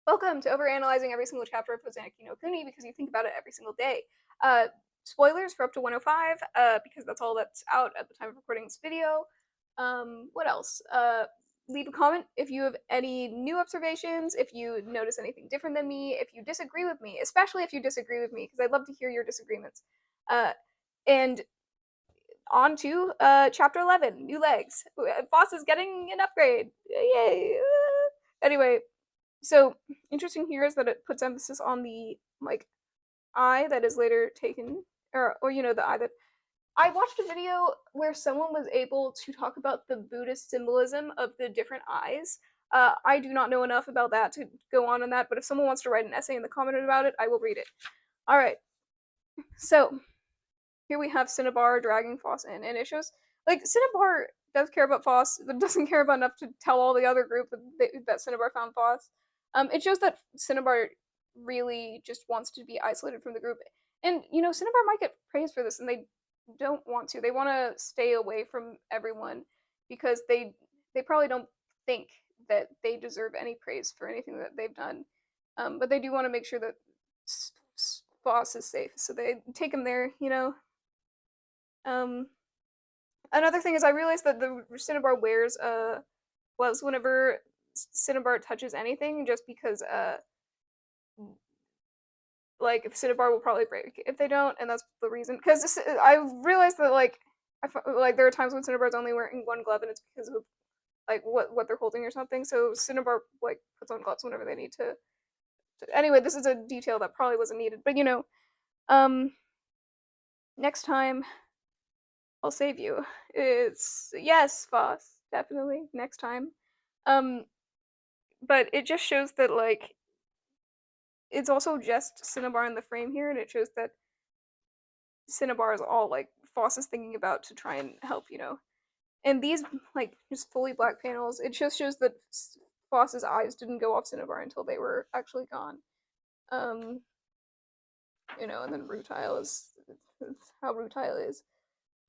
Welcome to overanalyzing every single chapter of Houseki no Kuni because you think about it every single day. Uh, Spoilers for up to 105, because that's all that's out at the time of recording this video. What else? Leave a comment if you have any new observations, if you notice anything different than me, if you disagree with me, especially if you disagree with me, because I'd love to hear your disagreements. And on to chapter 11, New Legs. Boss is getting an upgrade. Yay! Anyway, so interesting here is that it puts emphasis on the eye that is later taken, or the eye that I watched a video where someone was able to talk about the Buddhist symbolism of the different eyes. I do not know enough about that to go on that, but if someone wants to write an essay in the comment about it, I will read it. All right, so here we have Cinnabar dragging Foss in, and it shows Cinnabar does care about Foss, but doesn't care about enough to tell all the other group that Cinnabar found Foss. It shows that Cinnabar really just wants to be isolated from the group, and Cinnabar might get praised for this, and they don't want to. They want to stay away from everyone because they probably don't think that they deserve any praise for anything that they've done, but they do want to make sure that Foss is safe, so they take him there. Um, Another thing is I realized that the Cinnabar wears gloves whenever Cinnabar touches anything, just because if Cinnabar will probably break if they don't, and that's the reason. Because I realized that there are times when Cinnabar's only wearing one glove, and it's because of what they're holding or something. So Cinnabar puts on gloves whenever they need to. Anyway, this is a detail that probably wasn't needed, but next time I'll save you. It's yes, Foss, definitely next time. But it just shows that it's also just Cinnabar in the frame here, and it shows that Cinnabar is all Foss is thinking about to try and help, And these just fully black panels, it just shows that Foss's eyes didn't go off Cinnabar until they were actually gone. And then Rutile is how Rutile is.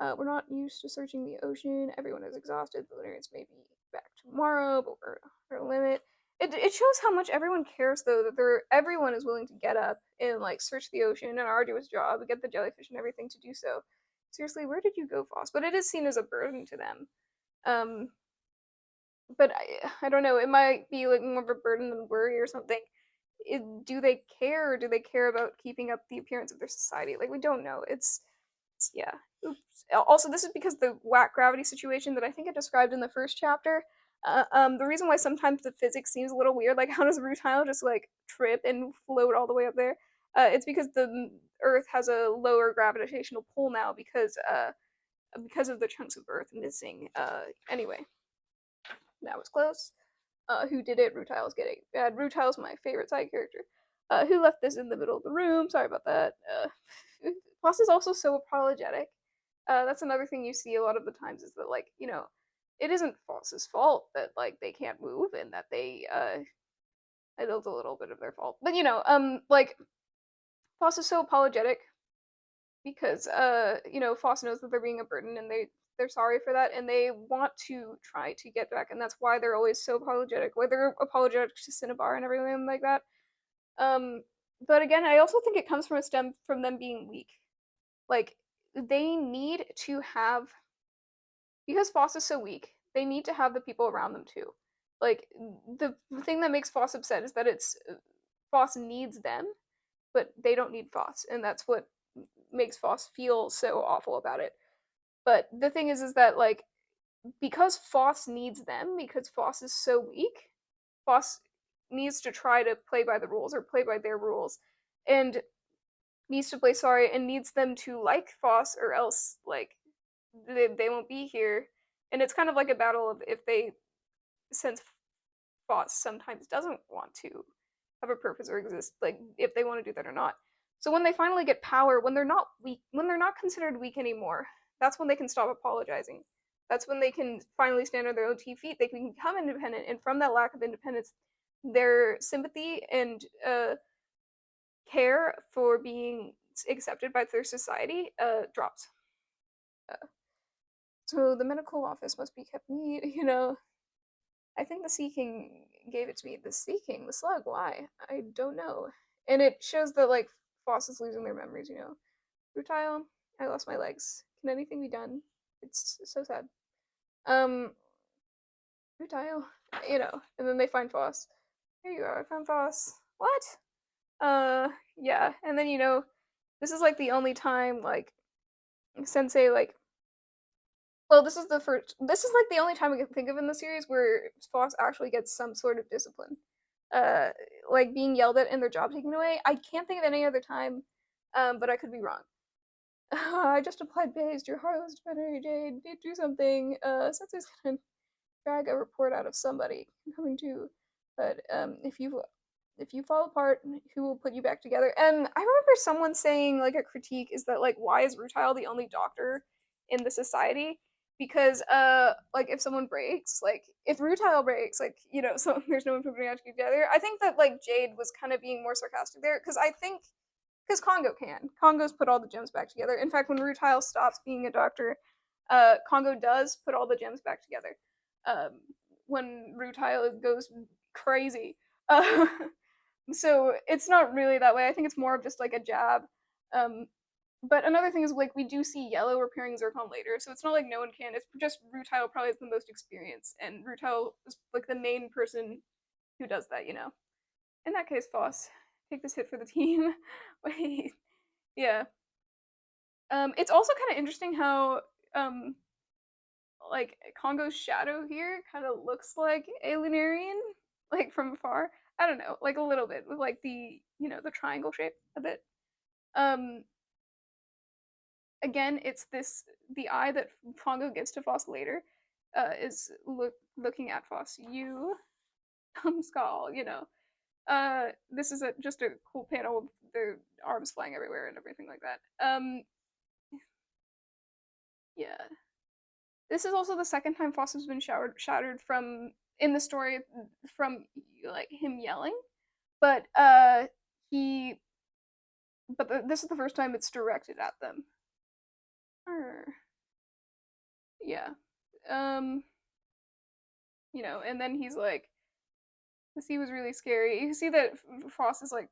We're not used to searching the ocean. Everyone is exhausted. The Lunarians may be back tomorrow, but we're at our limit. It shows how much everyone cares, though, that everyone is willing to get up and search the ocean, an arduous job, get the jellyfish and everything to do so. Seriously, where did you go, Foss? But it is seen as a burden to them. But I don't know. It might be more of a burden than worry or something. Do they care? Or do they care about keeping up the appearance of their society? We don't know. Yeah. Oops. Also, this is because the whack gravity situation that I think I described in the first chapter. The reason why sometimes the physics seems a little weird, how does Rutile just trip and float all the way up there? It's because the Earth has a lower gravitational pull now because of the chunks of Earth missing. Anyway, that was close. Who did it? Rutile's getting bad. Rutile's my favorite side character. Who left this in the middle of the room? Sorry about that. Foss is also so apologetic. That's another thing you see a lot of the times is that it isn't Foss's fault that they can't move and that they it's a little bit of their fault. But Foss is so apologetic because Foss knows that they're being a burden and they're sorry for that and they want to try to get back, and that's why they're always so apologetic. Why they're apologetic to Cinnabar and everything like that. But again, I also think it comes from them being weak. They need to have, because Foss is so weak, they need to have the people around them too. The thing that makes Foss upset is that Foss needs them, but they don't need Foss, and that's what makes Foss feel so awful about it. But the thing is that because Foss needs them, because Foss is so weak, Foss needs to try to play by the rules or play by their rules, and needs to play sorry and needs them to like Foss, or else they won't be here. And it's kind of like a battle of since Foss sometimes doesn't want to have a purpose or exist, if they want to do that or not. So when they finally get power, when they're not weak, when they're not considered weak anymore, that's when they can stop apologizing. That's when they can finally stand on their own 2 feet. They can become independent, and from that lack of independence, their sympathy and care for being accepted by their society drops. So the medical office must be kept neat, I think the Sea King gave it to me. The Sea King, the slug, why? I don't know. And it shows that, like, Foss is losing their memories, you know. Rutile, I lost my legs. Can anything be done? It's so sad. Um, Rutile, you know, and then they find Foss. Here you are, I found Foss. What? Yeah, and then, you know, this is, like, the only time, like, Sensei, like, well, this is, like, the only time I can think of in the series where Foss actually gets some sort of discipline. Uh, like, being yelled at and their job taken away. I can't think of any other time, but I could be wrong. I just applied based. Your harvest veterinary Jade. Do something. Sensei's gonna drag a report out of somebody. I'm coming too. But if you fall apart, who will put you back together? And I remember someone saying, like, a critique is that, like, why is Rutile the only doctor in the society? Because like, if someone breaks, like, if Rutile breaks, like, you know, so there's no one putting it together. I think that, like, Jade was kind of being more sarcastic there, because I think because Congo can. Congo's put all the gems back together. In fact, when Rutile stops being a doctor, Congo does put all the gems back together. Um, when Rutile goes crazy. Uh, so it's not really that way. I think it's more of just like a jab. Um, but another thing is, like, we do see Yellow repairing Zircon later, so it's not like no one can. It's just Rutile probably has the most experience, and Rutile is like the main person who does that, you know. In that case, Foss, take this hit for the team. Wait, yeah. It's also kind of interesting how like, Congo's shadow here kind of looks like a Lunarian, like, from afar. I don't know, like, a little bit with, like, the, you know, the triangle shape a bit. Um, Again, it's this the eye that Congo gives to Foss later, is looking at Foss. You, skull, you know. This is just a cool panel with their arms flying everywhere and everything like that. Yeah. This is also the second time Foss has been shattered from in the story from, like, him yelling, but he but this is the first time it's directed at them. Yeah. Um, you know, and then he's like, the sea was really scary. You see that Foss is, like,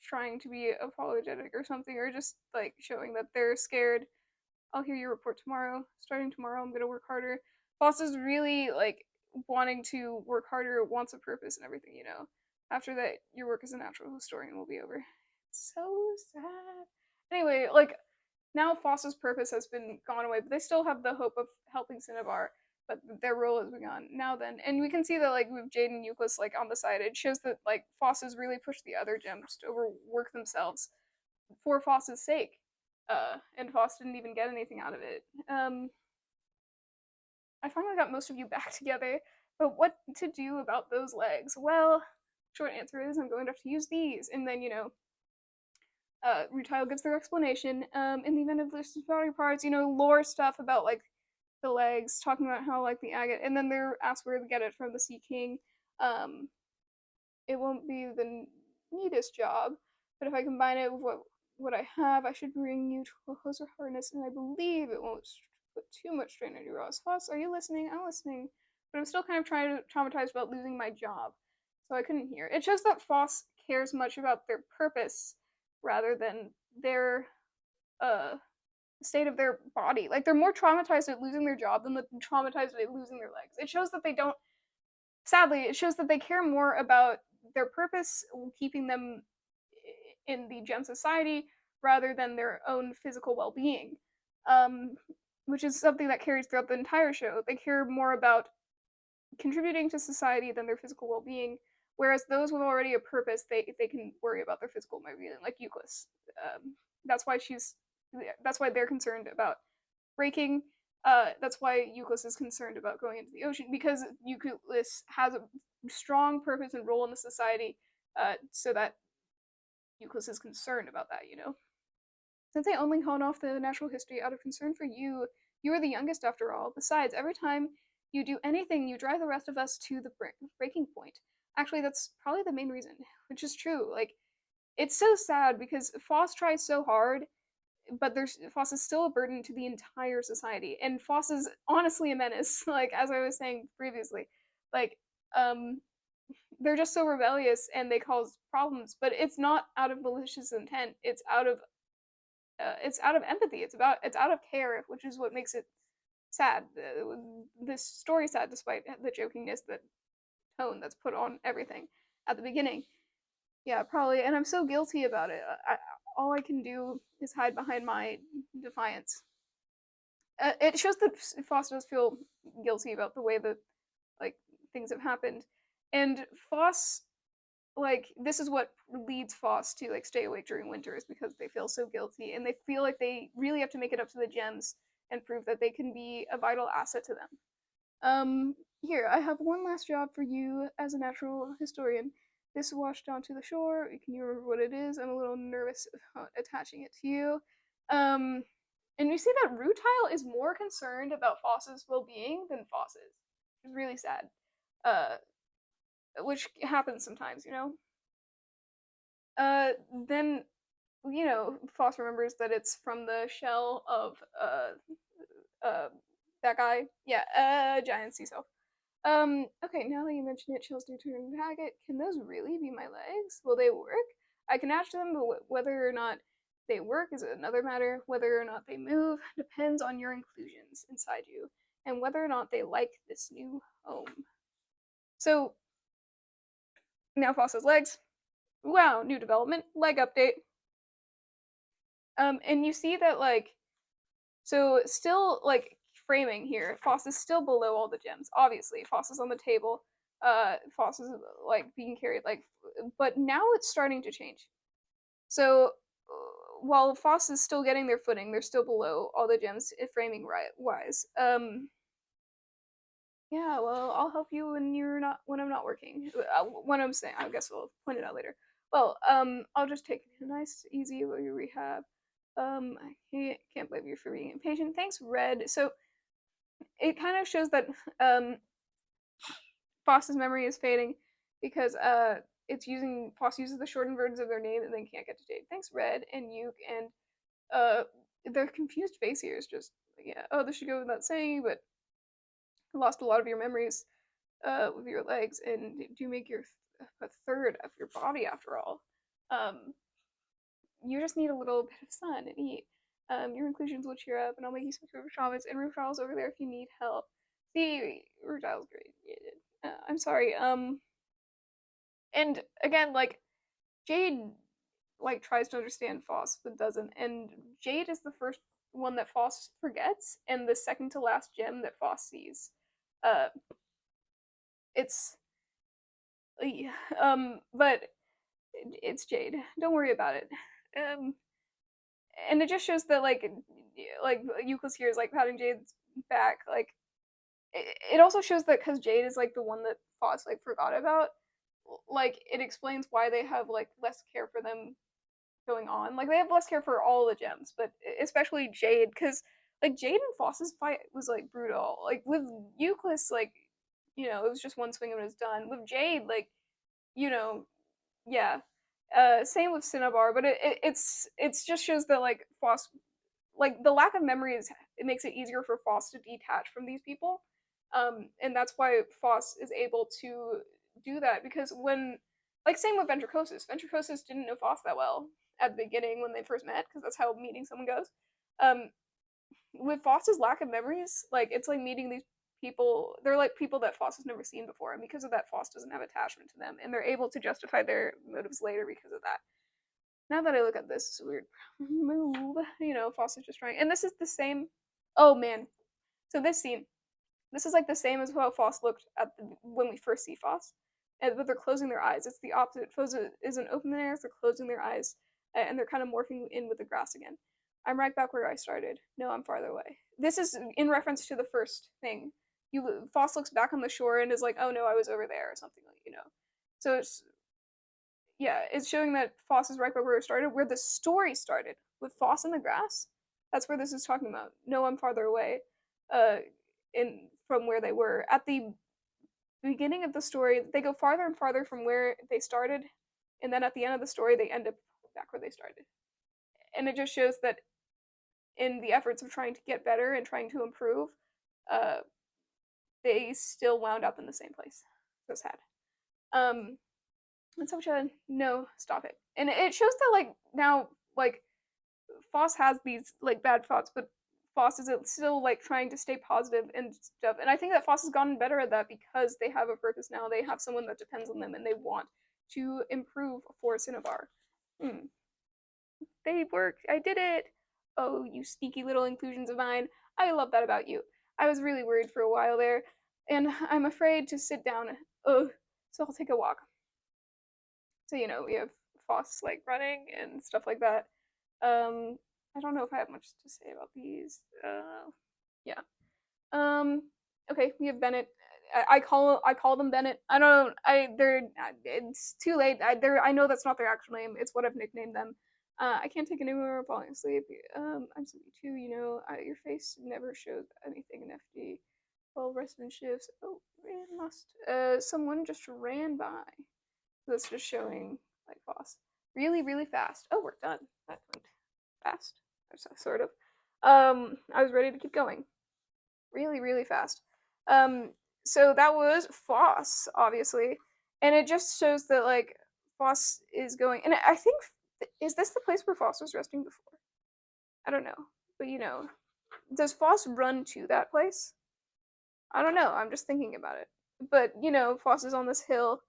trying to be apologetic or something, or just, like, showing that they're scared. I'll hear your report tomorrow. Starting tomorrow, I'm gonna work harder. Boss is really, like, wanting to work harder, wants a purpose and everything, you know. After that, your work as a natural historian will be over. It's so sad. Anyway, like, now Foss's purpose has been gone away, but they still have the hope of helping Cinnabar, but their role has been gone. Now then. And we can see that, like, with Jade and Euclid, like, on the side, it shows that, like, Foss has really pushed the other gems to overwork themselves for Foss's sake. And Foss didn't even get anything out of it. I finally got most of you back together, but what to do about those legs? Well, short answer is I'm going to have to use these. And then, you know, Rutile gives their explanation. In the event of Lustrous body parts, you know, lore stuff about, like, the legs, talking about how, like, the agate, and then they're asked where to get it from the Sea King. It won't be the neatest job, but if I combine it with what I have, I should bring you to a closer harness, and I believe it won't put too much strain on your Ross. Foss, are you listening? I'm listening, but I'm still kind of traumatized about losing my job, so I couldn't hear. It shows that Foss cares much about their purpose rather than their state of their body. Like, they're more traumatized at losing their job than traumatized at losing their legs. It shows that they don't. Sadly, it shows that they care more about their purpose, keeping them in the gem society, rather than their own physical well-being, um, which is something that carries throughout the entire show. They care more about contributing to society than their physical well-being, whereas those with already a purpose, they can worry about their physical well-being, like Euclid. That's why they're concerned about breaking. That's why Euclid is concerned about going into the ocean, because Euclid has a strong purpose and role in the society, so that Euclid is concerned about that, you know. Since I only called off the natural history out of concern for you, you are the youngest after all. Besides, every time you do anything, you drive the rest of us to the breaking point. Actually, that's probably the main reason, which is true. Like, it's so sad because Foss tries so hard, but Foss is still a burden to the entire society, and Foss is honestly a menace. Like, as I was saying previously, like, They're just so rebellious and they cause problems, but it's not out of malicious intent. It's out of empathy. It's out of care, which is what makes it sad. This story sad, despite the jokiness, that tone that's put on everything at the beginning. Yeah, probably. And I'm so guilty about it. All I can do is hide behind my defiance. It shows that Foss does feel guilty about the way that like things have happened, and Foss, like, this is what leads Foss to like stay awake during winters because they feel so guilty and they feel like they really have to make it up to the gems and prove that they can be a vital asset to them. Here, I have one last job for you as a natural historian. This washed onto the shore. Can you remember what it is? I'm a little nervous attaching it to you. And you see that Rutile is more concerned about Foss's well-being than Foss is. It's really sad. Which happens sometimes, you know? Then, you know, Foss remembers that it's from the shell of, that guy. Yeah, giant sea self. Okay, now that you mention it, shells do turn into Haggett. Can those really be my legs? Will they work? I can attach them, but whether or not they work is another matter. Whether or not they move depends on your inclusions inside you, and whether or not they like this new home. So, now Foss's legs. Wow, new development, leg update. And you see that, like, so still, like, framing here, Foss is still below all the gems, obviously. Foss is on the table, Foss is, like, being carried, like, but now it's starting to change. So, while Foss is still getting their footing, they're still below all the gems, framing wise. Yeah, well, I'll help you when I'm not working. When I'm saying, I guess we'll point it out later. Well, I'll just take a nice, easy rehab. I can't blame you for being impatient. Thanks, Red. So it kind of shows that Foss's memory is fading because Foss uses the shortened versions of their name and then can't get to Jade. Thanks, Red and Yuke, and their confused face here is just yeah. Oh, this should go without saying, but lost a lot of your memories with your legs, and do make a third of your body after all. You just need a little bit of sun and eat. Your inclusions will cheer up, and I'll make you some River Traumas, and River Trials over there if you need help. See, River Trials great. I'm sorry. And again, like Jade, like tries to understand Foss but doesn't, and Jade is the first one that Foss forgets, and the second to last gem that Foss sees. It's but it's Jade. Don't worry about it. And it just shows that like Euclid here is like patting Jade's back. Like it also shows that because Jade is like the one that Foss like forgot about. Like it explains why they have like less care for them going on. Like they have less care for all the gems, but especially Jade, because like Jade and Foss's fight was like brutal. Like with Euclid, like it was just one swing and it was done. With Jade, like yeah. Same with Cinnabar, but it's just shows that like Foss, like the lack of memory it makes it easier for Foss to detach from these people, and that's why Foss is able to do that because when like same with Ventricosis didn't know Foss that well at the beginning when they first met because that's how meeting someone goes. With Foss's lack of memories, like it's like meeting these people. They're like people that Foss has never seen before, and because of that, Foss doesn't have attachment to them, and they're able to justify their motives later because of that. Now that I look at this weird move, Foss is just trying, and this is the same. Oh man, so this scene, this is like the same as how Foss looked when we first see Foss, but they're closing their eyes. It's the opposite. Foss isn't open their they're closing their eyes, and they're kind of morphing in with the grass again. I'm right back where I started. No, I'm farther away. This is in reference to the first thing. Foss looks back on the shore and is like, "Oh no, I was over there," or something like. So it's showing that Foss is right back where it started, where the story started with Foss in the grass. That's where this is talking about. No, I'm farther away, from where they were at the beginning of the story. They go farther and farther from where they started, and then at the end of the story, they end up back where they started. And it just shows that in the efforts of trying to get better and trying to improve, they still wound up in the same place. So sad. And Samcha, no, stop it. And it shows that like now like Foss has these like bad thoughts, but Foss is still like trying to stay positive and stuff. And I think that Foss has gotten better at that because they have a purpose now. They have someone that depends on them, and they want to improve for Cinnabar. They worked. I did it. Oh, you sneaky little inclusions of mine. I love that about you. I was really worried for a while there, and I'm afraid to sit down. Ugh. So I'll take a walk. So we have Foss like running and stuff like that. I don't know if I have much to say about these. Yeah. Okay, we have Bennett. I call them Bennett. I don't. They're. It's too late. I know that's not their actual name. It's what I've nicknamed them. I can't take anymore. Falling asleep. I'm sleepy too. Your face never shows anything in FD. Well, rest and shifts. Oh, ran lost. Someone just ran by. That's just showing like Foss really, really fast. Oh, we're done. That went fast. Sort of. I was ready to keep going. Really, really fast. So that was Foss, obviously, and it just shows that like Foss is going. And I think is this the place where Foss was resting before? I don't know, but does Foss run to that place? I don't know. I'm just thinking about it. But Foss is on this hill.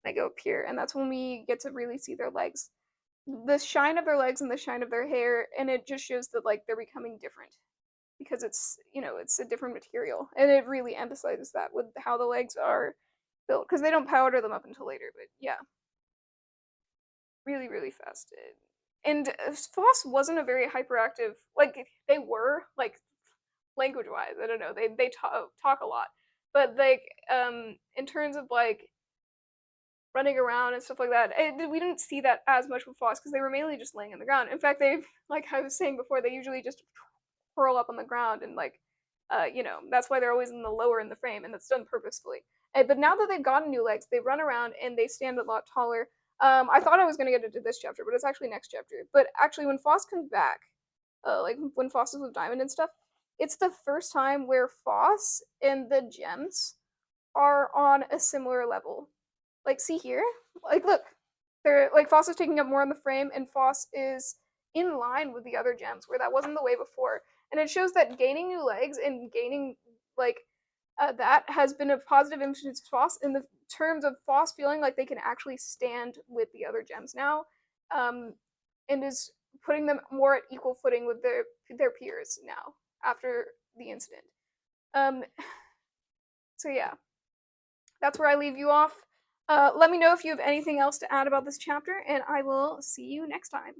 They go up here, and that's when we get to really see their legs, the shine of their legs and the shine of their hair, and it just shows that like they're becoming different because it's it's a different material, and it really emphasizes that with how the legs are built because they don't powder them up until later. But yeah, really, really fast. And Foss wasn't a very hyperactive, like they were like language wise. I don't know, they talk a lot, but like in terms of like running around and stuff like that. We didn't see that as much with Foss because they were mainly just laying on the ground. In fact, like I was saying before, they usually just curl up on the ground and like, that's why they're always in the lower in the frame, and that's done purposefully. But now that they've gotten new legs, they run around and they stand a lot taller. I thought I was gonna get into this chapter, but it's actually next chapter. But actually, when Foss comes back, like when Foss is with Diamond and stuff, it's the first time where Foss and the gems are on a similar level. Like, see here? Like, look. They're like Foss is taking up more on the frame, and Foss is in line with the other gems, where that wasn't the way before. And it shows that gaining new legs and gaining like that has been a positive influence to Foss in the terms of Foss feeling like they can actually stand with the other gems now, and is putting them more at equal footing with their peers now after the incident. So yeah, that's where I leave you off. Let me know if you have anything else to add about this chapter, and I will see you next time.